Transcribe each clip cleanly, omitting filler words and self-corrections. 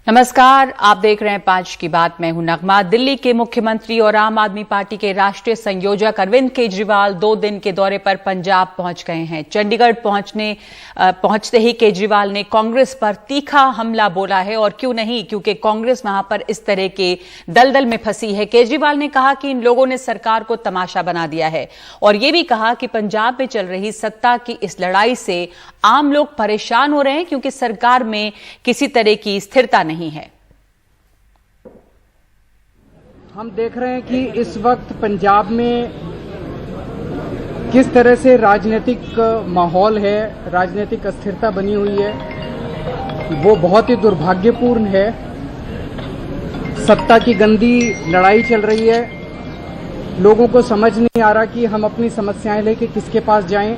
नमस्कार, आप देख रहे हैं 5 की बात। मैं हूं नगमा। दिल्ली के मुख्यमंत्री और आम आदमी पार्टी के राष्ट्रीय संयोजक अरविंद केजरीवाल 2 दिन के दौरे पर पंजाब पहुंच गए हैं। चंडीगढ़ पहुंचते ही केजरीवाल ने कांग्रेस पर तीखा हमला बोला है, और क्यों नहीं, क्योंकि कांग्रेस वहां पर इस तरह के दलदल में फंसी है। केजरीवाल ने कहा कि इन लोगों ने सरकार को तमाशा बना दिया है, और यह भी कहा कि पंजाब में चल रही सत्ता की इस लड़ाई से आम लोग परेशान हो रहे हैं, क्योंकि सरकार में किसी तरह की स्थिरता नहीं है। हम देख रहे हैं कि इस वक्त पंजाब में किस तरह से राजनीतिक माहौल है, राजनीतिक अस्थिरता बनी हुई है, वो बहुत ही दुर्भाग्यपूर्ण है। सत्ता की गंदी लड़ाई चल रही है। लोगों को समझ नहीं आ रहा कि हम अपनी समस्याएं लेके किसके पास जाएं।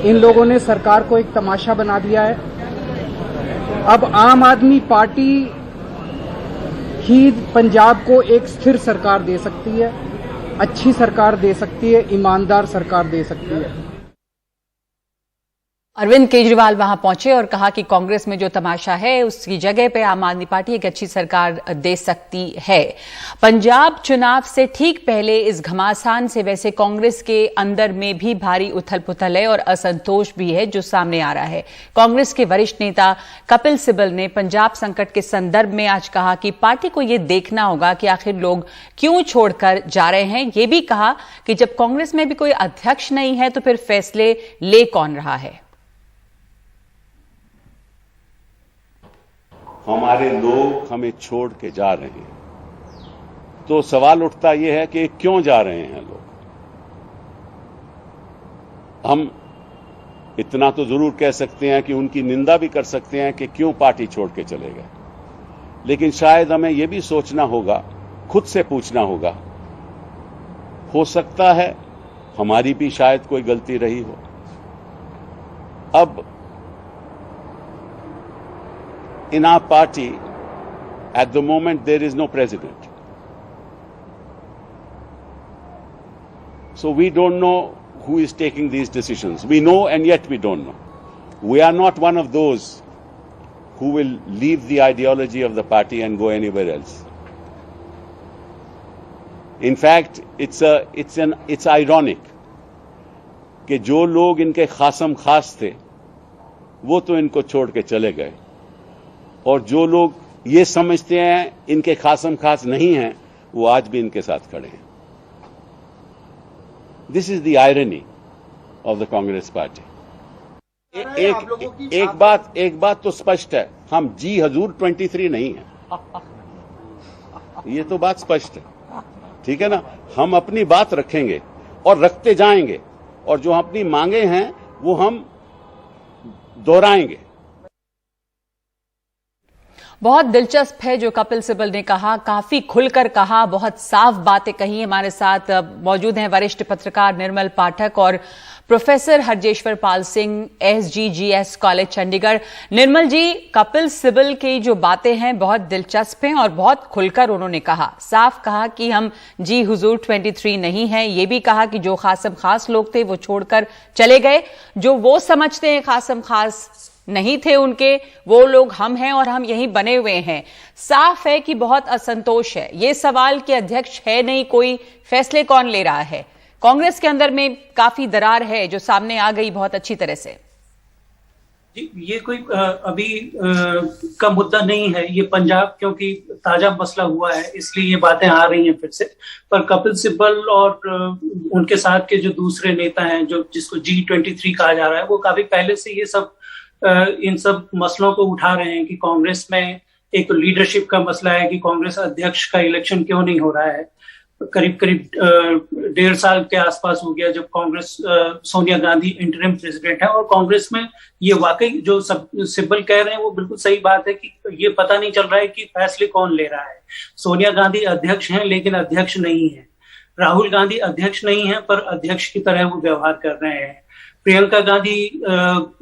इन लोगों ने सरकार को एक तमाशा बना दिया है। अब आम आदमी पार्टी ही पंजाब को एक स्थिर सरकार दे सकती है, अच्छी सरकार दे सकती है, ईमानदार सरकार दे सकती है। अरविंद केजरीवाल वहां पहुंचे और कहा कि कांग्रेस में जो तमाशा है उसकी जगह पे आम आदमी पार्टी एक अच्छी सरकार दे सकती है। पंजाब चुनाव से ठीक पहले इस घमासान से वैसे कांग्रेस के अंदर में भी भारी उथल पुथल है और असंतोष भी है जो सामने आ रहा है। कांग्रेस के वरिष्ठ नेता कपिल सिब्बल ने पंजाब संकट के संदर्भ में आज कहा कि पार्टी को यह देखना होगा कि आखिर लोग क्यों छोड़कर जा रहे हैं। यह भी कहा कि जब कांग्रेस में भी कोई अध्यक्ष नहीं है तो फिर फैसले ले कौन रहा है। हमारे लोग हमें छोड़ के जा रहे हैं, तो सवाल उठता यह है कि क्यों जा रहे हैं लोग। हम इतना तो जरूर कह सकते हैं कि उनकी निंदा भी कर सकते हैं कि क्यों पार्टी छोड़ के चले गए, लेकिन शायद हमें यह भी सोचना होगा, खुद से पूछना होगा, हो सकता है हमारी भी शायद कोई गलती रही हो। अब in our party at the moment there is no president, so we don't know who is taking these decisions. We know and yet we don't know. We are not one of those who will leave the ideology of the party and go anywhere else. In fact, it's ironic कि जो लोग इनके खासम खास थे वो तो इनको छोड़ के चले गए, और जो लोग ये समझते हैं इनके खासम खास नहीं हैं वो आज भी इनके साथ खड़े हैं। This is the irony of the Congress party. एक बात तो स्पष्ट है, हम जी हजूर 23 नहीं है, ये तो बात स्पष्ट है, ठीक है ना। हम अपनी बात रखेंगे और रखते जाएंगे, और जो अपनी मांगे हैं वो हम दोहराएंगे। बहुत दिलचस्प है जो कपिल सिब्बल ने कहा, काफी खुलकर कहा, बहुत साफ बातें कही। हमारे साथ मौजूद हैं वरिष्ठ पत्रकार निर्मल पाठक और professor हरजेश्वर Pal Singh, SGGS college Chandigarh. निर्मल जी, कपिल सिब्बल की जो बातें हैं बहुत दिलचस्प हैं और बहुत खुलकर उन्होंने कहा, साफ कहा कि हम जी हुजूर 23 नहीं है। ये भी कहा कि जो खासम खास लोग थे वो छोड़कर चले गए, जो वो समझते हैं खासम खास नहीं थे उनके, वो लोग हम हैं और हम यहीं बने हुए हैं। साफ है कि बहुत असंतोष है। ये सवाल कि अध्यक्ष है नहीं कोई, फैसले कौन ले रहा है। कांग्रेस के अंदर में काफी दरार है जो सामने आ गई बहुत अच्छी तरह से। ये कोई अभी का मुद्दा नहीं है, ये पंजाब क्योंकि ताजा मसला हुआ है इसलिए ये बातें आ रही हैं फिर से। पर कपिल सिब्बल और उनके साथ के जो दूसरे नेता हैं, जो जिसको G23 कहा जा रहा है, वो काफी पहले से ये सब इन सब मसलों को उठा रहे हैं कि कांग्रेस में एक तो लीडरशिप का मसला है कि कांग्रेस अध्यक्ष का इलेक्शन क्यों नहीं हो रहा है। करीब 1.5 साल के आसपास हो गया जब कांग्रेस सोनिया गांधी इंटरिम प्रेसिडेंट है, और कांग्रेस में ये वाकई जो सिब्बल कह रहे हैं वो बिल्कुल सही बात है कि ये पता नहीं चल रहा है कि फैसले कौन ले रहा है। सोनिया गांधी अध्यक्ष हैं लेकिन अध्यक्ष नहीं है, राहुल गांधी अध्यक्ष नहीं है पर अध्यक्ष की तरह वो व्यवहार कर रहे हैं। प्रियंका गांधी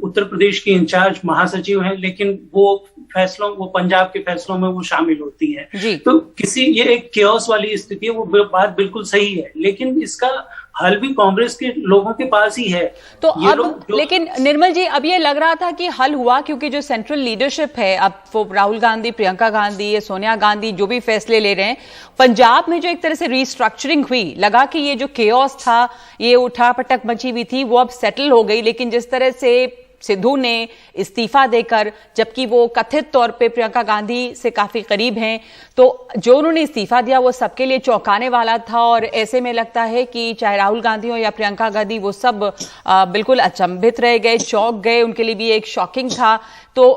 उत्तर प्रदेश की इंचार्ज महासचिव हैं, लेकिन वो पंजाब के फैसलों में वो शामिल होती हैं। तो ये एक केओस वाली स्थिति है, वो बात बिल्कुल सही है, लेकिन इसका हल भी कांग्रेस के लोगों के पास ही है। तो अब लेकिन निर्मल जी, अब ये लग रहा था कि हल हुआ, क्योंकि जो सेंट्रल लीडरशिप है, अब वो राहुल गांधी, प्रियंका गांधी, सोनिया गांधी जो भी फैसले ले रहे हैं, पंजाब में जो एक तरह से रिस्ट्रक्चरिंग हुई, लगा कि ये जो केओस था, ये उठापटक मची हुई थी, वो अब सेटल हो गई। लेकिन जिस तरह से सिद्धू ने इस्तीफा देकर, जबकि वो कथित तौर पे प्रियंका गांधी से काफी करीब हैं, तो जो उन्होंने इस्तीफा दिया वो सबके लिए चौंकाने वाला था। और ऐसे में लगता है कि चाहे राहुल गांधी हो या प्रियंका गांधी, वो सब बिल्कुल अचंभित रह गए, चौंक गए। उनके लिए भी एक शॉकिंग था। तो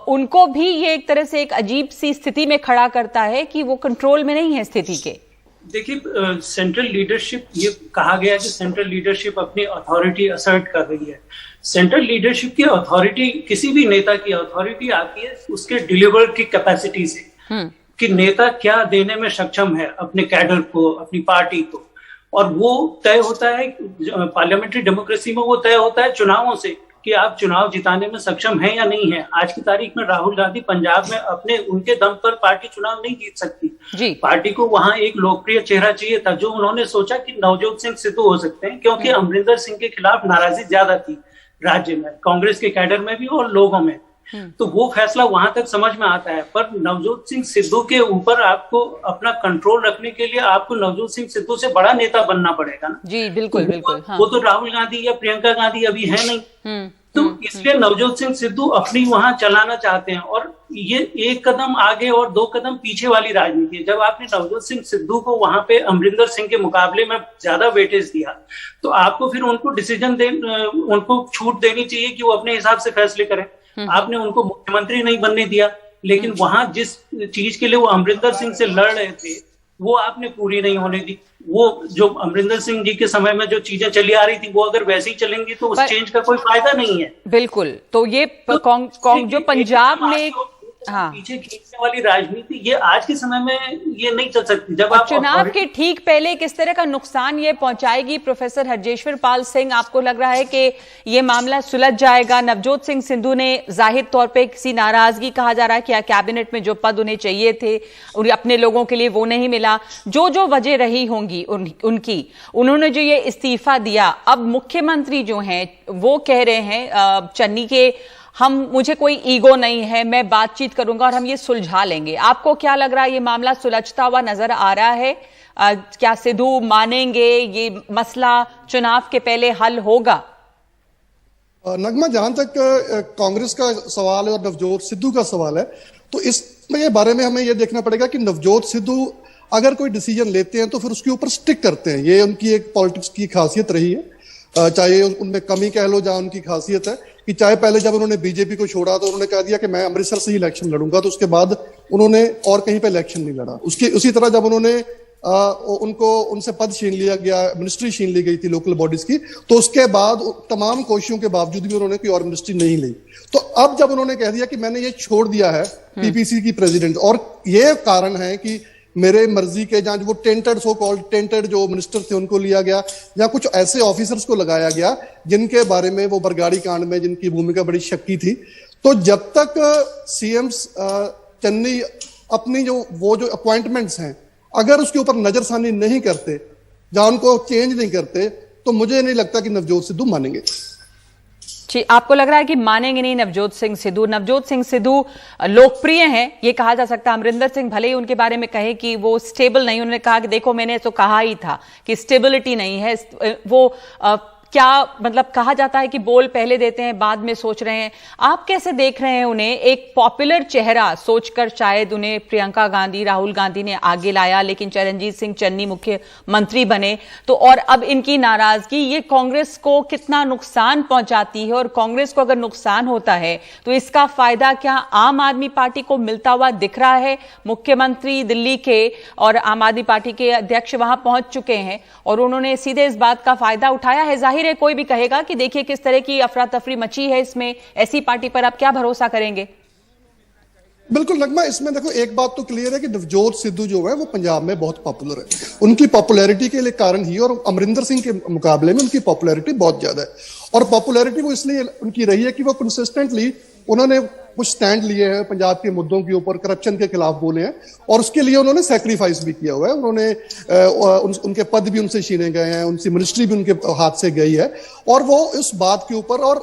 उनको भी ये एक तरह से एक अजीब सी स्थिति में खड़ा करता है कि वो कंट्रोल में नहीं है स्थिति के। देखिए, सेंट्रल लीडरशिप, ये कहा गया कि सेंट्रल लीडरशिप अपनी अथॉरिटी असर्ट कर रही है। सेंट्रल लीडरशिप की अथॉरिटी, किसी भी नेता की अथॉरिटी आती है उसके डिलीवर की कैपेसिटी से, कि नेता क्या देने में सक्षम है अपने कैडर को, अपनी पार्टी को। और वो तय होता है पार्लियामेंट्री डेमोक्रेसी में, वो तय होता है चुनावों से कि आप चुनाव जिताने में सक्षम हैं या नहीं है। आज की तारीख में राहुल गांधी पंजाब में उनके दम पर पार्टी चुनाव नहीं जीत सकती जी। पार्टी को वहां एक लोकप्रिय चेहरा चाहिए था, जो उन्होंने सोचा कि नवजोत सिंह सिद्धू हो सकते हैं, क्योंकि अमरिंदर सिंह के खिलाफ नाराजगी ज्यादा थी राज्य में, कांग्रेस के कैडर में भी और लोगों में। तो वो फैसला वहां तक समझ में आता है। पर नवजोत सिंह सिद्धू के ऊपर आपको अपना कंट्रोल रखने के लिए आपको नवजोत सिंह सिद्धू से बड़ा नेता बनना पड़ेगा ना जी। बिल्कुल बिल्कुल। हाँ। वो तो राहुल गांधी या प्रियंका गांधी अभी है नहीं। तो इसलिए नवजोत सिंह सिद्धू अपनी वहां चलाना चाहते हैं। और ये एक कदम आगे और दो कदम पीछे वाली राजनीति है। जब आपने नवजोत सिंह सिद्धू को वहां पे अमरिंदर सिंह के मुकाबले में ज्यादा वेटेज दिया, तो आपको फिर उनको उनको छूट देनी चाहिए कि वो अपने हिसाब से फैसले करें। आपने उनको मुख्यमंत्री नहीं बनने दिया, लेकिन वहां जिस चीज के लिए वो अमरिंदर सिंह से लड़ रहे थे वो आपने पूरी नहीं होने दी। वो जो अमरिंदर सिंह जी के समय में जो चीजें चली आ रही थी, वो अगर वैसे ही चलेंगी तो उस चेंज का कोई फायदा नहीं है। बिल्कुल। तो ये जो पंजाब में पीछे खींचने वाली राजनीति, ये आज के समय में ये नहीं चल सकती। जब आप चुनाव के ठीक पहले किस तरह का नुकसान ये पहुंचाएगी प्रोफेसर हरजेश्वर पाल सिंह? आपको लग रहा है कि ये मामला सुलझ जाएगा? नवजोत सिंह सिद्धू ने जाहिर तौर पे किसी नाराजगी, कहा जा रहा है कि कैबिनेट में जो पद उन्हें चाहिए थे अपने लोगों के लिए वो नहीं मिला, जो वजह रही होंगी उनकी, उन्होंने जो ये इस्तीफा दिया, अब मुख्यमंत्री जो हैं वो कह रहे हैं चन्नी के मुझे कोई ईगो नहीं है, मैं बातचीत करूंगा और हम ये सुलझा लेंगे। आपको क्या लग रहा है, ये मामला सुलझता हुआ नजर आ रहा है? क्या सिद्धू मानेंगे? ये मसला चुनाव के पहले हल होगा? नगमा, जहां तक कांग्रेस का सवाल है और नवजोत सिद्धू का सवाल है, तो इसमें ये बारे में हमें ये देखना पड़ेगा कि नवजोत सिद्धू अगर कोई डिसीजन लेते हैं तो फिर उसके ऊपर स्टिक करते हैं। ये उनकी एक पॉलिटिक्स की खासियत रही है, चाहे उनमें कमी कह लो, जहां उनकी खासियत है कि चाहे पहले जब उन्होंने बीजेपी को छोड़ा तो उन्होंने कह दिया कि मैं अमृतसर से ही इलेक्शन लड़ूंगा, तो उसके बाद उन्होंने और कहीं पे इलेक्शन नहीं लड़ा। उसी तरह जब उन्होंने उनसे पद छीन लिया गया, मिनिस्ट्री छीन ली गई थी लोकल बॉडीज की, तो उसके बाद तमाम कोशिशों के बावजूद भी उन्होंने कोई और मिनिस्ट्री नहीं ली। तो अब जब उन्होंने कह दिया कि मैंने ये छोड़ दिया है पीपीसी की प्रेसिडेंट, और ये कारण है कि मेरे मर्जी के जहां वो सो कॉल्ड टेंटेड जो मिनिस्टर थे उनको लिया गया, या कुछ ऐसे ऑफिसर्स को लगाया गया जिनके बारे में वो बरगाड़ी कांड में जिनकी भूमिका बड़ी शक्की थी। तो जब तक सीएम चन्नी अपनी जो अपॉइंटमेंट्स हैं, अगर उसके ऊपर नजरसानी नहीं करते, जहां उनको चेंज नहीं करते, तो मुझे नहीं लगता कि नवजोत सिद्धू मानेंगे। जी, आपको लग रहा है कि मानेंगे नहीं नवजोत सिंह सिद्धू? नवजोत सिंह सिद्धू लोकप्रिय हैं, ये कहा जा सकता है। अमरिंदर सिंह भले ही उनके बारे में कहे कि वो स्टेबल नहीं, उन्होंने कहा कि देखो मैंने तो कहा ही था कि स्टेबिलिटी नहीं है। वो क्या मतलब, कहा जाता है कि बोल पहले देते हैं बाद में सोच रहे हैं। आप कैसे देख रहे हैं उन्हें? एक पॉपुलर चेहरा सोचकर शायद उन्हें प्रियंका गांधी, राहुल गांधी ने आगे लाया, लेकिन चरणजीत सिंह चन्नी मुख्यमंत्री बने, तो और अब इनकी नाराजगी ये कांग्रेस को कितना नुकसान पहुंचाती है? और कांग्रेस को अगर नुकसान होता है तो इसका फायदा क्या आम आदमी पार्टी को मिलता हुआ दिख रहा है? मुख्यमंत्री दिल्ली के और आम आदमी पार्टी के अध्यक्ष वहां पहुंच चुके हैं और उन्होंने सीधे इस बात का फायदा उठाया है। जाहिर है कोई भी कहेगा कि देखिए किस तरह की अफरा तफरी मची है इसमें, ऐसी पार्टी पर आप क्या भरोसा करेंगे? बिल्कुल नगमा, इसमें देखो एक बात तो क्लियर है कि नवजोत सिद्धू जो है वो पंजाब में बहुत पॉपुलर है। उनकी पॉपुलैरिटी के लिए कारण ही, और अमरिंदर सिंह के मुकाबले में उनकी पॉपुलैरिटी बहुत ज्यादा है। और पॉपुलैरिटी वो इसलिए उनकी रही है कि वो कंसिस्टेंटली उन्होंने कुछ स्टैंड लिए हैं पंजाब के मुद्दों के ऊपर, करप्शन के खिलाफ बोले हैं और उसके लिए उन्होंने सैक्रिफाइस भी किया हुआ है। उन्होंने उनके पद भी उनसे छीने गए हैं, उनकी मिनिस्ट्री भी उनके हाथ से गई है और वो इस बात के ऊपर, और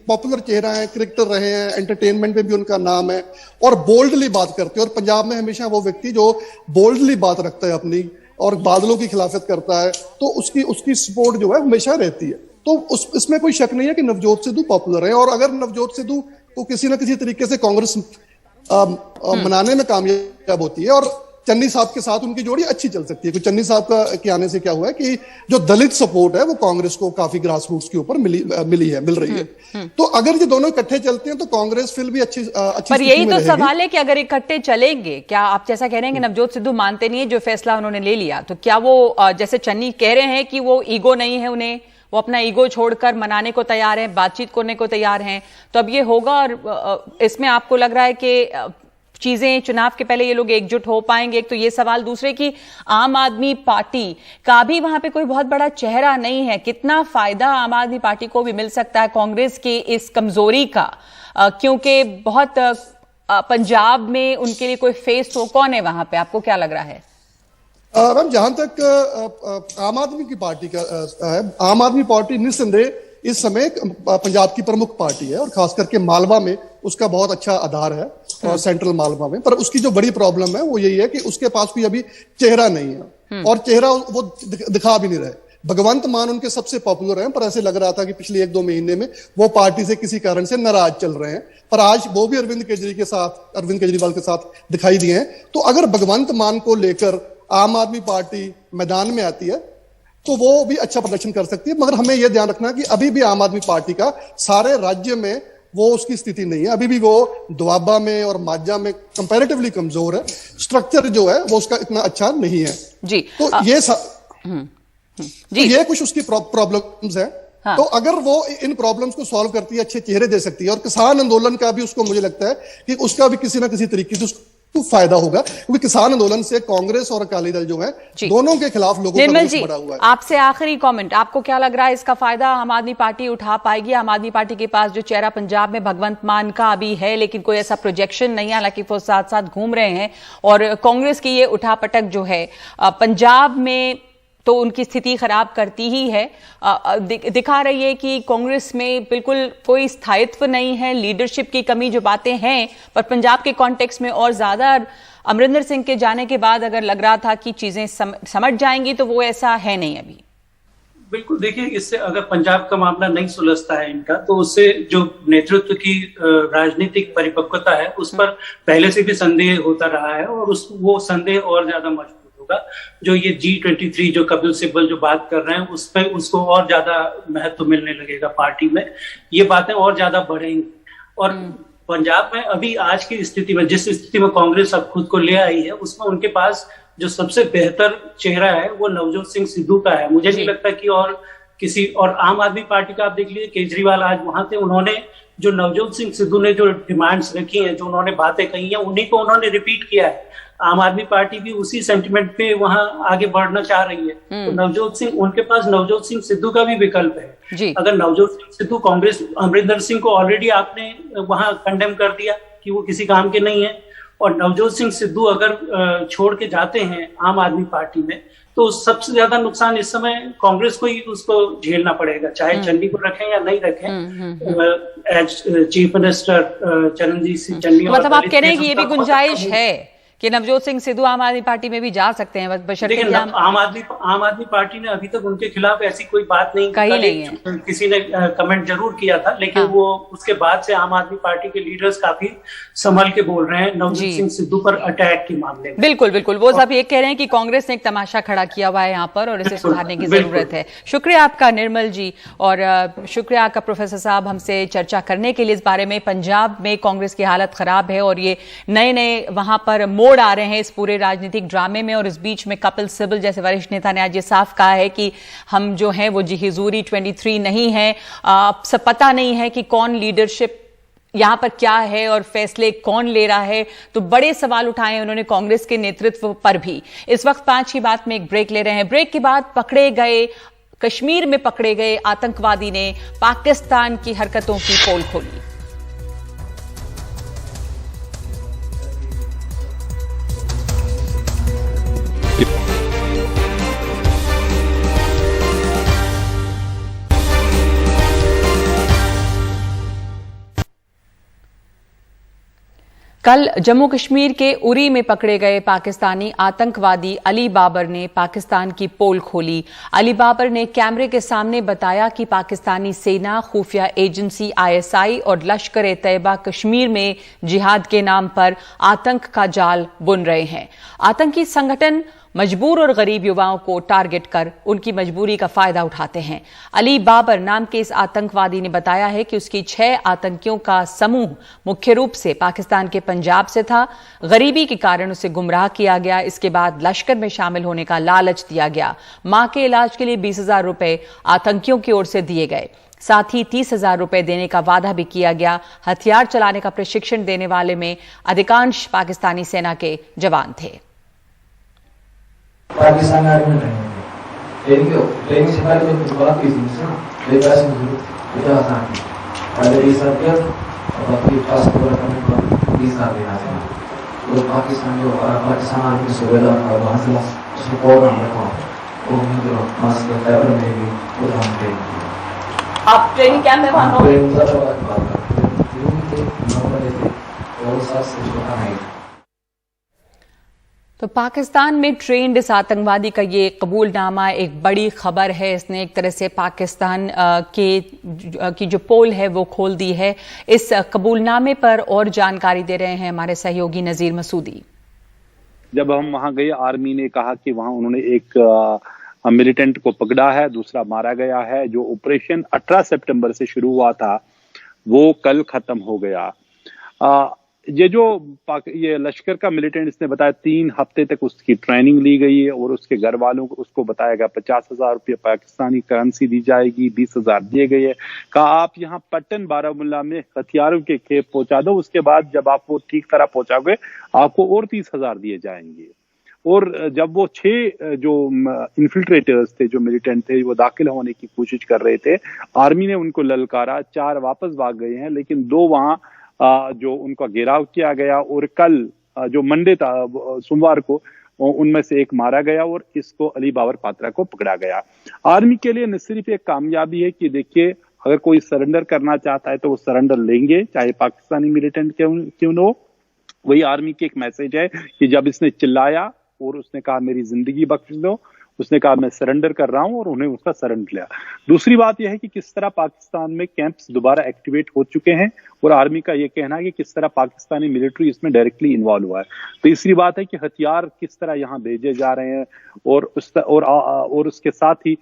पॉपुलर चेहरा है, क्रिकेटर रहे हैं, एंटरटेनमेंट में भी उनका नाम है और बोल्डली बात करते हैं। और पंजाब में हमेशा वो व्यक्ति जो बोल्डली बात रखता है अपनी और बादलों की खिलाफत करता है, तो उसकी सपोर्ट जो है हमेशा रहती है। तो इसमें कोई शक नहीं है कि नवजोत सिद्धू पॉपुलर है और अगर नवजोत सिद्धू को किसी ना किसी तरीके से कांग्रेस मनाने में कामयाब होती है और चन्नी साहब के साथ उनकी जोड़ी अच्छी चल सकती है। क्योंकि चन्नी साहब के आने से क्या हुआ है कि जो दलित सपोर्ट है वो कांग्रेस को काफी ग्रास रूट्स के ऊपर मिल रही है। तो अगर ये दोनों इकट्ठे चलते हैं तो कांग्रेस फिर भी अच्छी पर यही तो सवाल है कि अगर इकट्ठे चलेंगे, क्या आप जैसा कह रहे हैं कि नवजोत सिद्धू मानते नहीं है जो फैसला उन्होंने ले लिया, तो क्या वो जैसे चन्नी कह रहे हैं कि वो ईगो नहीं है उन्हें, वो अपना ईगो छोड़कर मनाने को तैयार हैं, बातचीत करने को तैयार हैं, तो अब ये होगा? और इसमें आपको लग रहा है कि चीजें चुनाव के पहले ये लोग एकजुट हो पाएंगे? एक तो ये सवाल, दूसरे की आम आदमी पार्टी का भी वहां पे कोई बहुत बड़ा चेहरा नहीं है, कितना फायदा आम आदमी पार्टी को भी मिल सकता है कांग्रेस की इस कमजोरी का, क्योंकि बहुत पंजाब में उनके लिए कोई फेस तो कौन है वहां पे? आपको क्या लग रहा है? मैम, जहां तक आम आदमी की पार्टी का है, आम आदमी पार्टी निस्संदेह इस समय पंजाब की प्रमुख पार्टी है और खास करके मालवा में उसका बहुत अच्छा आधार है और सेंट्रल मालवा में। पर उसकी जो बड़ी प्रॉब्लम है वो यही है कि उसके पास कोई अभी चेहरा नहीं है और चेहरा वो दिखा भी नहीं रहे। भगवंत मान उनके सबसे पॉपुलर हैं, पर ऐसे लग रहा था कि पिछले 1-2 महीने में वो पार्टी से किसी कारण से नाराज चल रहे हैं। पर आज वो भी अरविंद केजरीवाल के साथ दिखाई दिए हैं। तो अगर भगवंत मान को लेकर आम आदमी पार्टी मैदान में आती है तो वो भी अच्छा प्रदर्शन कर सकती है। मगर हमें यह ध्यान रखना कि अभी भी आम आदमी पार्टी का सारे राज्य में वो उसकी स्थिति नहीं है। अभी भी वो दोआबा में और माझा में कंपैरेटिवली कमजोर है। स्ट्रक्चर जो है वो उसका इतना अच्छा नहीं है जी। तो ये कुछ उसकी प्रॉब्लम्स है। हाँ। तो अगर वो इन प्रॉब्लम्स को सॉल्व करती है, अच्छे चेहरे दे सकती है और किसान आंदोलन का भी उसको, मुझे लगता है कि उसका भी किसी ना किसी तरीके से तो फायदा होगा, क्योंकि किसान आंदोलन से कांग्रेस और अकाली दल जो है दोनों के खिलाफ लोगों का रोष बढ़ा हुआ है। आपसे आखिरी कमेंट, आपको क्या लग रहा है इसका फायदा आम आदमी पार्टी उठा पाएगी? आम आदमी पार्टी के पास जो चेहरा पंजाब में भगवंत मान का अभी है, लेकिन कोई ऐसा प्रोजेक्शन नहीं है, हालांकि वो साथ साथ घूम रहे हैं, और कांग्रेस की ये उठापटक जो है पंजाब में तो उनकी स्थिति खराब करती ही है, दिखा रही है कि कांग्रेस में बिल्कुल कोई स्थायित्व नहीं है, लीडरशिप की कमी जो बातें हैं, पर पंजाब के कॉन्टेक्स्ट में और ज्यादा अमरिंदर सिंह के जाने के बाद अगर लग रहा था कि चीजें समझ जाएंगी, तो वो ऐसा है नहीं अभी। बिल्कुल, देखिए, इससे अगर पंजाब का मामला नहीं सुलझता है इनका, तो उससे जो नेतृत्व की राजनीतिक परिपक्वता है उस पर पहले से भी संदेह होता रहा है और वो संदेह और ज्यादा मजबूत होगा। जो ये G23 जो कपिल सिब्बल जो बात कर रहे हैं उस पर उसको और ज्यादा महत्व मिलने लगेगा पार्टी में, ये बातें और ज्यादा बढ़ेंगी। और पंजाब में अभी आज की स्थिति में, जिस स्थिति में कांग्रेस अब खुद को ले आई है, उसमें उनके पास जो सबसे बेहतर चेहरा है वो नवजोत सिंह सिद्धू का है। मुझे नहीं लगता कि और किसी, और आम आदमी पार्टी का आप देख लीजिए, केजरीवाल आज वहां थे, उन्होंने जो नवजोत सिंह सिद्धू ने जो डिमांड्स रखी हैं, जो उन्होंने बातें कही हैं, उन्हीं को उन्होंने रिपीट किया है। आम आदमी पार्टी भी उसी सेंटिमेंट पे वहां आगे बढ़ना चाह रही है। तो नवजोत सिंह, उनके पास नवजोत सिंह सिद्धू का भी विकल्प है। अगर नवजोत सिंह सिद्धू, कांग्रेस अमरिंदर सिंह को ऑलरेडी आपने वहां कंडेम कर दिया कि वो किसी काम के नहीं है, और नवजोत सिंह सिद्धू अगर छोड़ के जाते हैं आम आदमी पार्टी में, तो सबसे ज्यादा नुकसान इस समय कांग्रेस को ही उसको झेलना पड़ेगा, चाहे चन्नी को रखें या नहीं रखें as chief minister Charanjit Singh Channi. मतलब आप कह रहे हैं कि ये भी गुंजाइश है कि नवजोत सिंह सिद्धू आम आदमी पार्टी में भी जा सकते हैं, बशर्ते आम आदमी पार्टी ने अभी तक उनके खिलाफ ऐसी कोई बात नहीं है। किसी ने कमेंट जरूर किया था, लेकिन वो उसके बाद से आम आदमी पार्टी के लीडर्स काफी संभल के बोल रहे हैं नवजोत सिंह सिद्धू पर अटैक के मामले में। बिल्कुल बिल्कुल, वो सब ये कह रहे हैं कि कांग्रेस ने एक तमाशा खड़ा किया हुआ है यहाँ पर और इसे सुधारने की जरूरत है। शुक्रिया आपका निर्मल जी, और शुक्रिया आपका प्रोफेसर साहब हमसे चर्चा करने के लिए इस बारे में। पंजाब में कांग्रेस की हालत खराब है और ये नए नए वहां पर मोड़ आ रहे हैं इस पूरे राजनीतिक ड्रामे में, और इस बीच में कपिल सिब्बल जैसे वरिष्ठ नेता ने आज ये साफ कहा है कि हम जो हैं वो जी 23 नहीं है। सब पता नहीं है कि कौन लीडरशिप यहां पर क्या है और फैसले कौन ले रहा है, तो बड़े सवाल उठाए उन्होंने कांग्रेस के नेतृत्व पर भी। इस वक्त 5 की बात में एक ब्रेक ले रहे हैं। ब्रेक के बाद पकड़े गए, कश्मीर में पकड़े गए आतंकवादी ने पाकिस्तान की हरकतों की पोल खोली। कल जम्मू कश्मीर के उरी में पकड़े गए पाकिस्तानी आतंकवादी अली बाबर ने पाकिस्तान की पोल खोली। अली बाबर ने कैमरे के सामने बताया कि पाकिस्तानी सेना, खुफिया एजेंसी ISI और लश्कर-ए-तैयबा कश्मीर में जिहाद के नाम पर आतंक का जाल बुन रहे हैं। आतंकी संगठन मजबूर और गरीब युवाओं को टारगेट कर उनकी मजबूरी का फायदा उठाते हैं। अली बाबर नाम के इस आतंकवादी ने बताया है कि उसकी 6 आतंकियों का समूह मुख्य रूप से पाकिस्तान के पंजाब से था। गरीबी के कारण उसे गुमराह किया गया। इसके बाद लश्कर में शामिल होने का लालच दिया गया। मां के इलाज के लिए 20,000 रुपए आतंकियों की ओर से दिए गए। साथ ही 30,000 रुपए देने का वादा भी किया गया। हथियार चलाने का प्रशिक्षण देने वाले में अधिकांश पाकिस्तानी सेना के जवान थे। पाकिस्तान आर्मी में ट्रेनिंग से पहले जो बात की थी ना, ये पैसे मुझे आसान है। पहले 20,000 दिया और बाकी पासपोर्ट करने के बाद 20,000 देना था। तो पाकिस्तान आर्मी के सूबेदार था, वहाँ से उसको प्रोग्राम रखा वो मुझे मास्क फैबर में भी प्रोग्राम ट्रेनिंग। आप ट्रेनिंग कैंप में वहाँ ट्रेनिंग थे 9 बजे थे और 7 से छोटा नहीं। तो पाकिस्तान में ट्रेंड इस आतंकवादी का ये कबूलनामा एक बड़ी खबर है। इसने एक तरह से पाकिस्तान की जो पोल है वो खोल दी है। इस कबूलनामे पर और जानकारी दे रहे हैं हमारे सहयोगी नजीर मसूदी। जब हम वहां गए, आर्मी ने कहा कि वहां उन्होंने एक मिलिटेंट को पकड़ा है, दूसरा मारा गया है। जो ऑपरेशन 18 सितंबर से शुरू हुआ था वो कल खत्म हो गया। ये लश्कर का मिलिटेंट, इसने बताया 3 हफ्ते तक उसकी ट्रेनिंग ली गई है और उसके घर वालों को उसको बताया गया 50,000 रुपये पाकिस्तानी करेंसी दी जाएगी, 20,000 दिए गए। कहा आप यहाँ पट्टन बारामूला में हथियारों के खेप पहुंचा दो, उसके बाद जब आप वो ठीक तरह पहुंचाओगे आपको और 30,000 दिए जाएंगे। और जब वो 6 जो इन्फिल्ट्रेटर्स थे, जो मिलिटेंट थे, वो दाखिल होने की कोशिश कर रहे थे, आर्मी ने उनको ललकारा। 4 वापस भाग गए हैं, लेकिन 2 वहां जो उनका घेराव किया गया और कल जो मंडे था, सोमवार को, उनमें से एक मारा गया और इसको अली बाबर पात्रा को पकड़ा गया। आर्मी के लिए न सिर्फ एक कामयाबी है कि देखिए अगर कोई सरेंडर करना चाहता है तो वो सरेंडर लेंगे, चाहे पाकिस्तानी मिलिटेंट क्यों न हो। वही आर्मी की एक मैसेज है कि जब इसने चिल्लाया और उसने कहा मेरी जिंदगी बख्श दो, उसने कहा मैं सरेंडर कर रहा हूं और उन्हें उसका सरेंडर लिया। दूसरी बात यह है कि किस तरह पाकिस्तान में कैंप्स दोबारा एक्टिवेट हो चुके हैं और आर्मी का यह कहना है कि किस तरह पाकिस्तानी मिलिट्री इसमें डायरेक्टली इन्वॉल्व हुआ है। तीसरी बात है कि हथियार किस तरह यहां भेजे जा रहे हैं और उसके साथ ही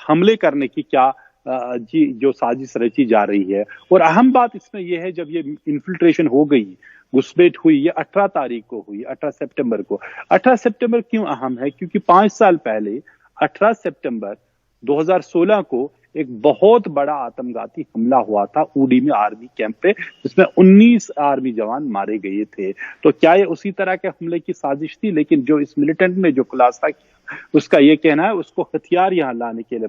हमले करने की क्या जो साजिश रची जा रही है। और अहम बात इसमें यह है, जब ये इन्फिल्ट्रेशन हो गई, घुसपैठ हुई, ये 18 तारीख को हुई, 18 सितंबर को। 18 सितंबर क्यों अहम है? क्योंकि 5 साल पहले 18 सितंबर 2016 को एक बहुत बड़ा आत्मघाती हमला हुआ था उड़ी में आर्मी कैंप पे, जिसमें 19 आर्मी जवान मारे गए थे। तो क्या ये उसी तरह के हमले की साजिश थी? लेकिन जो इस मिलिटेंट ने जो खुलासा किया, उसका ये कहना है उसको हथियार यहाँ लाने के लिए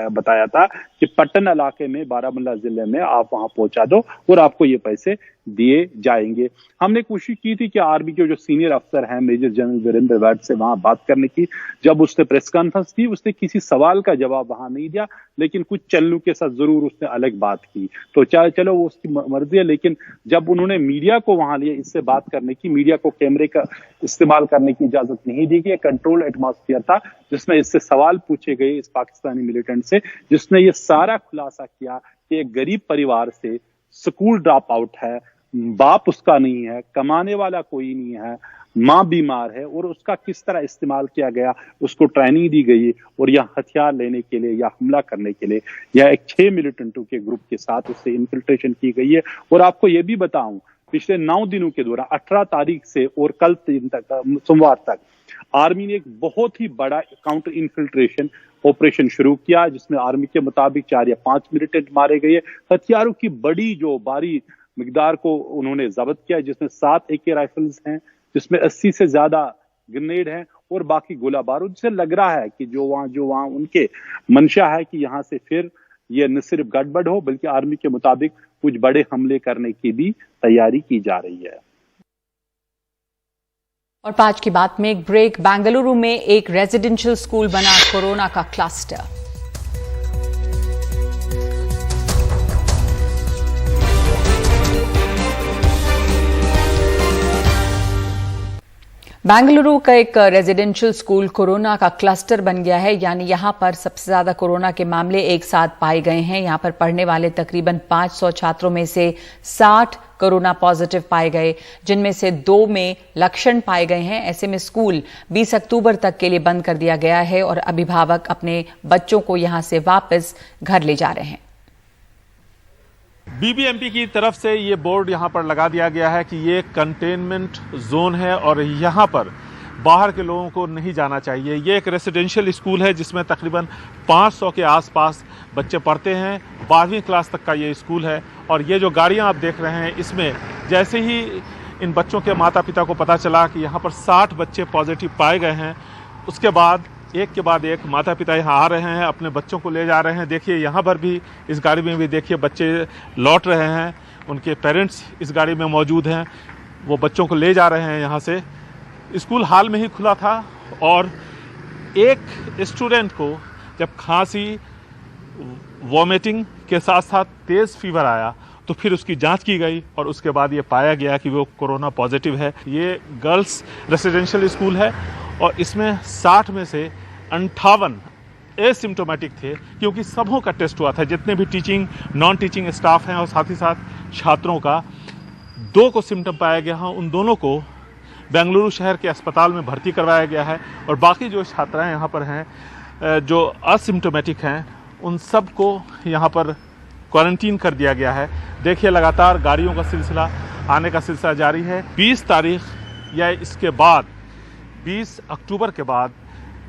बताया था कि पट्टन इलाके में, बारामूला जिले में आप वहां पहुंचा दो और आपको ये पैसे दिए जाएंगे। हमने कोशिश की थी कि आर्मी के जो सीनियर अफसर हैं, मेजर जनरल वीरेंद्र वैद से वहां बात करने की। जब उसने प्रेस कॉन्फ्रेंस की, उसने किसी सवाल का जवाब वहां नहीं दिया, लेकिन कुछ चैनलों के साथ जरूर उसने अलग बात की। तो चलो वो उसकी मर्जी है, लेकिन जब उन्होंने मीडिया को वहां लिया इससे बात करने की, मीडिया को कैमरे का इस्तेमाल करने की इजाजत नहीं दी गई। कंट्रोल एटमॉस्फेयर था जिसमें इससे सवाल पूछे गए इस पाकिस्तानी मिलिटेंट से, जिसने ये सारा खुलासा किया कि एक गरीब परिवार से स्कूल ड्रॉप आउट है, बाप उसका नहीं है, कमाने वाला कोई नहीं है, मां बीमार है और उसका किस तरह इस्तेमाल किया गया, उसको ट्रेनिंग दी गई और यह हथियार लेने के लिए या हमला करने के लिए या एक 6 मिलिटेंटों के ग्रुप के साथ उससे इन्फिल्ट्रेशन की गई है। और आपको यह भी बताऊं, पिछले 9 दिनों के दौरान 18 तारीख से और कल 3 तक, सोमवार तक, आर्मी ने एक बहुत ही बड़ा काउंटर इन्फिल्ट्रेशन ऑपरेशन शुरू किया, जिसमें आर्मी के मुताबिक 4 या 5 मिलिटेंट मारे गए। हथियारों की बड़ी जो भारी मिकदार को उन्होंने जब्त किया, जिसमें 7 AK राइफल्स हैं, जिसमें 80 से ज्यादा ग्रेनेड हैं और बाकी गोला बारूद। जिससे लग रहा है कि जो वहां उनके मंशा है कि यहां से फिर ये न सिर्फ गड़बड़ हो, बल्कि आर्मी के मुताबिक कुछ बड़े हमले करने की भी तैयारी की जा रही है। और 5 की बात में एक ब्रेक। बेंगलुरु में एक रेजिडेंशियल स्कूल बना कोरोना का क्लस्टर। बेंगलुरु का एक रेजिडेंशियल स्कूल कोरोना का क्लस्टर बन गया है, यानी यहां पर सबसे ज्यादा कोरोना के मामले एक साथ पाए गए हैं। यहां पर पढ़ने वाले तकरीबन 500 छात्रों में से 60 कोरोना पॉजिटिव पाए गए, जिनमें से 2 में लक्षण पाए गए हैं। ऐसे में स्कूल 20 अक्टूबर तक के लिए बंद कर दिया गया है और अभिभावक अपने बच्चों को यहां से वापस घर ले जा रहे हैं। बीबीएमपी की तरफ से ये बोर्ड यहाँ पर लगा दिया गया है कि ये कंटेनमेंट जोन है और यहाँ पर बाहर के लोगों को नहीं जाना चाहिए। ये एक रेसिडेंशियल स्कूल है जिसमें तकरीबन 500 के आसपास बच्चे पढ़ते हैं। 12वीं क्लास तक का ये स्कूल है और ये जो गाड़ियाँ आप देख रहे हैं, इसमें जैसे ही इन बच्चों के माता पिता को पता चला कि यहाँ पर 60 बच्चे पॉजिटिव पाए गए हैं, उसके बाद एक के बाद एक माता पिता यहाँ आ रहे हैं, अपने बच्चों को ले जा रहे हैं। देखिए यहाँ पर भी, इस गाड़ी में भी देखिए बच्चे लौट रहे हैं, उनके पेरेंट्स इस गाड़ी में मौजूद हैं, वो बच्चों को ले जा रहे हैं यहाँ से। स्कूल हाल में ही खुला था और एक स्टूडेंट को जब खांसी, वॉमिटिंग के साथ साथ तेज़ फीवर आया तो फिर उसकी जांच की गई और उसके बाद ये पाया गया कि वो कोरोना पॉजिटिव है। ये गर्ल्स रेसिडेंशियल स्कूल है और इसमें 60 में से 58 एसिम्टोमेटिक थे, क्योंकि सबों का टेस्ट हुआ था, जितने भी टीचिंग नॉन टीचिंग स्टाफ हैं और साथ ही साथ छात्रों का। 2 को सिम्टम पाया गया है, उन दोनों को बेंगलुरु शहर के अस्पताल में भर्ती करवाया गया है और बाकी जो छात्राएं यहाँ पर हैं जो असिम्टोमेटिक हैं, उन सब को यहाँ पर क्वारंटीन कर दिया गया है। देखिए लगातार गाड़ियों का सिलसिला आने का सिलसिला जारी है। 20 तारीख या इसके बाद 20 अक्टूबर के बाद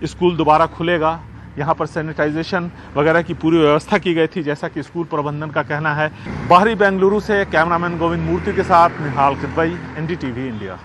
स्कूल दोबारा खुलेगा। यहाँ पर सैनिटाइजेशन वगैरह की पूरी व्यवस्था की गई थी, जैसा कि स्कूल प्रबंधन का कहना है। बाहरी बेंगलुरु से कैमरामैन गोविंद मूर्ति के साथ निहाल किदवई, NDTV इंडिया।